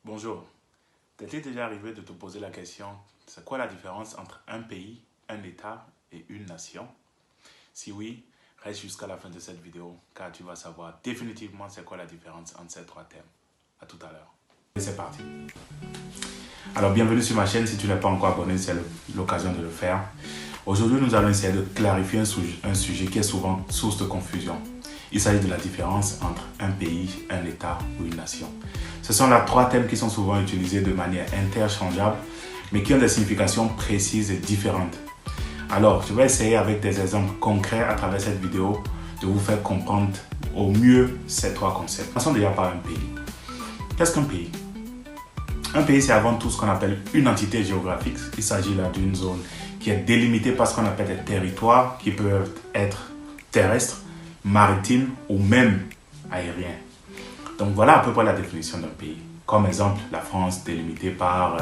Bonjour, t'es-il déjà arrivé de te poser la question, c'est quoi la différence entre un pays, un État et une nation? Si oui, reste jusqu'à la fin de cette vidéo car tu vas savoir définitivement c'est quoi la différence entre ces trois thèmes. A tout à l'heure. Et c'est parti. Alors bienvenue sur ma chaîne, si tu n'es pas encore abonné, c'est l'occasion de le faire. Aujourd'hui, nous allons essayer de clarifier un sujet qui est souvent source de confusion. Il s'agit de la différence entre un pays, un État ou une nation. Ce sont là trois thèmes qui sont souvent utilisés de manière interchangeable, mais qui ont des significations précises et différentes. Alors, je vais essayer avec des exemples concrets à travers cette vidéo de vous faire comprendre au mieux ces trois concepts. Commençons déjà par un pays. Qu'est-ce qu'un pays? Un pays, c'est avant tout ce qu'on appelle une entité géographique. Il s'agit là d'une zone qui est délimitée par ce qu'on appelle des territoires qui peuvent être terrestres, maritimes ou même aériens. Donc voilà à peu près la définition d'un pays. Comme exemple, la France délimitée par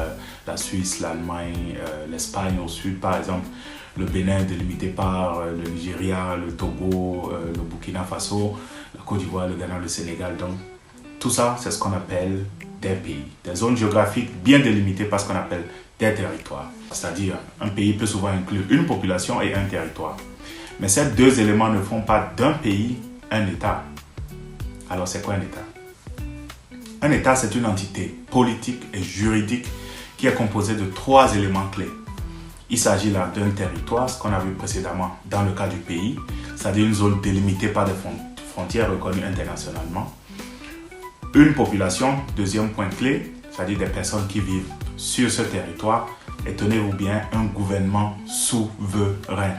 la Suisse, l'Allemagne, l'Espagne au sud par exemple, le Bénin délimité par le Nigeria, le Togo, le Burkina Faso, la Côte d'Ivoire, le Ghana, le Sénégal. Donc tout ça, c'est ce qu'on appelle des pays. Des zones géographiques bien délimitées par ce qu'on appelle des territoires. C'est-à-dire, un pays peut souvent inclure une population et un territoire. Mais ces deux éléments ne font pas d'un pays un État. Alors c'est quoi un État? Un État, c'est une entité politique et juridique qui est composée de trois éléments clés. Il s'agit là d'un territoire, ce qu'on a vu précédemment dans le cas du pays, c'est-à-dire une zone délimitée par des frontières reconnues internationalement. Une population, deuxième point clé, c'est-à-dire des personnes qui vivent sur ce territoire. Et tenez-vous bien, un gouvernement souverain,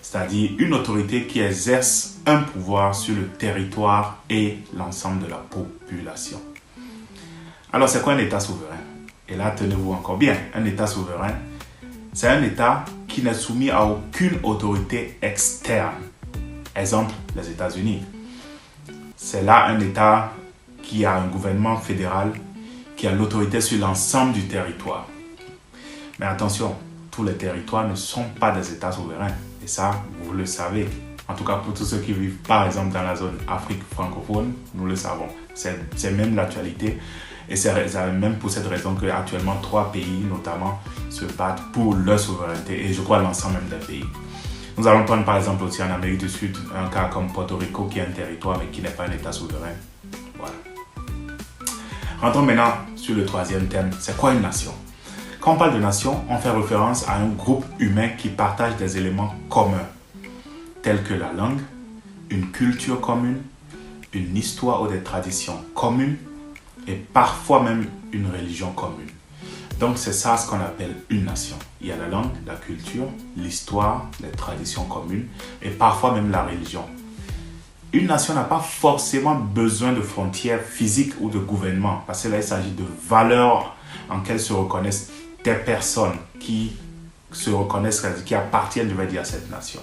c'est-à-dire une autorité qui exerce un pouvoir sur le territoire et l'ensemble de la population. Alors, c'est quoi un État souverain? Et là, tenez-vous encore bien, un État souverain, c'est un État qui n'est soumis à aucune autorité externe. Exemple, les États-Unis. C'est là un État qui a un gouvernement fédéral qui a l'autorité sur l'ensemble du territoire. Mais attention, tous les territoires ne sont pas des États souverains. Et ça, vous le savez. En tout cas, pour tous ceux qui vivent, par exemple, dans la zone Afrique francophone, nous le savons. C'est même l'actualité. Et c'est même pour cette raison qu'actuellement, trois pays, notamment, se battent pour leur souveraineté. Et je crois l'ensemble même des pays. Nous allons prendre, par exemple, aussi en Amérique du Sud, un cas comme Porto Rico, qui est un territoire, mais qui n'est pas un État souverain. Voilà. Rentrons maintenant sur le troisième thème. C'est quoi une nation? Quand on parle de nation, on fait référence à un groupe humain qui partage des éléments communs, tels que la langue, une culture commune, une histoire ou des traditions communes, et parfois même une religion commune. Donc c'est ça ce qu'on appelle une nation. Il y a la langue, la culture, l'histoire, les traditions communes, et parfois même la religion. Une nation n'a pas forcément besoin de frontières physiques ou de gouvernement, parce que là il s'agit de valeurs en lesquelles se reconnaissent des personnes qui se reconnaissent, qui appartiennent, je vais dire, à cette nation.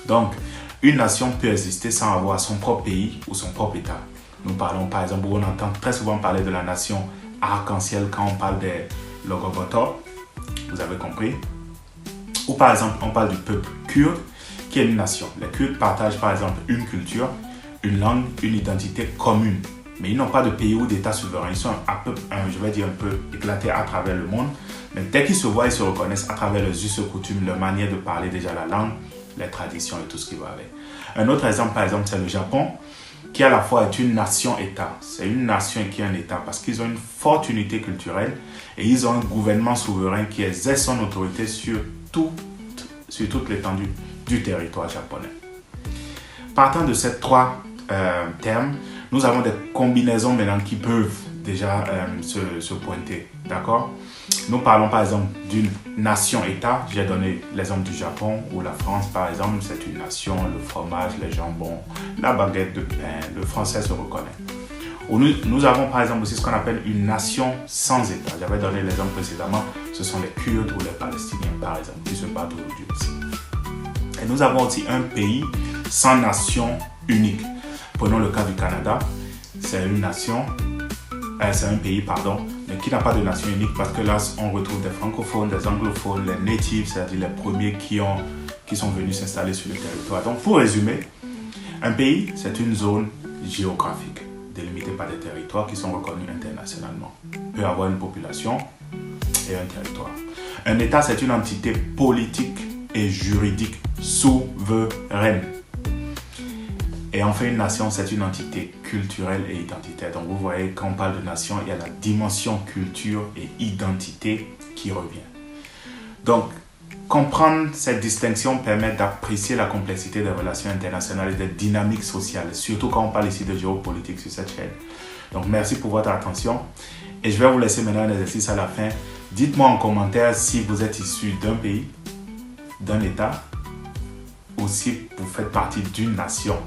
Donc, une nation peut exister sans avoir son propre pays ou son propre État. Nous parlons par exemple, on entend très souvent parler de la nation arc-en-ciel quand on parle des Logoboto, vous avez compris. Ou par exemple, on parle du peuple kurde, qui est une nation. Les Kurdes partagent par exemple une culture, une langue, une identité commune. Mais ils n'ont pas de pays ou d'État souverain. Ils sont je vais dire un peu éclatés à travers le monde. Mais dès qu'ils se voient, ils se reconnaissent à travers leurs us et coutumes, leur manière de parler, déjà la langue, les traditions et tout ce qui va avec. Un autre exemple, par exemple, c'est le Japon, qui à la fois est une nation-État. C'est une nation qui est un État parce qu'ils ont une forte unité culturelle et ils ont un gouvernement souverain qui exerce son autorité sur toute l'étendue du territoire japonais. Partant de ces trois termes, nous avons des combinaisons maintenant qui peuvent déjà se pointer. D'accord? Nous parlons par exemple d'une nation-État. J'ai donné l'exemple du Japon ou la France par exemple. C'est une nation, le fromage, les jambons, la baguette de pain, le français se reconnaît. Ou nous avons par exemple aussi ce qu'on appelle une nation sans État. J'avais donné l'exemple précédemment. Ce sont les Kurdes ou les Palestiniens par exemple qui se battent aujourd'hui aussi. Et nous avons aussi un pays sans nation unique. Prenons le cas du Canada. C'est un pays, mais qui n'a pas de nation unique parce que là, on retrouve des francophones, des anglophones, les natives, c'est-à-dire les premiers qui sont venus s'installer sur le territoire. Donc, pour résumer, un pays, c'est une zone géographique délimitée par des territoires qui sont reconnus internationalement. Peut avoir une population et un territoire. Un État, c'est une entité politique et juridique souveraine. Et enfin, une nation, c'est une entité culturelle et identitaire. Donc vous voyez, quand on parle de nation, il y a la dimension culture et identité qui revient. Donc, comprendre cette distinction permet d'apprécier la complexité des relations internationales et des dynamiques sociales, surtout quand on parle ici de géopolitique sur cette chaîne. Donc, merci pour votre attention. Et je vais vous laisser maintenant un exercice à la fin. Dites-moi en commentaire si vous êtes issu d'un pays, d'un État, ou si vous faites partie d'une nation.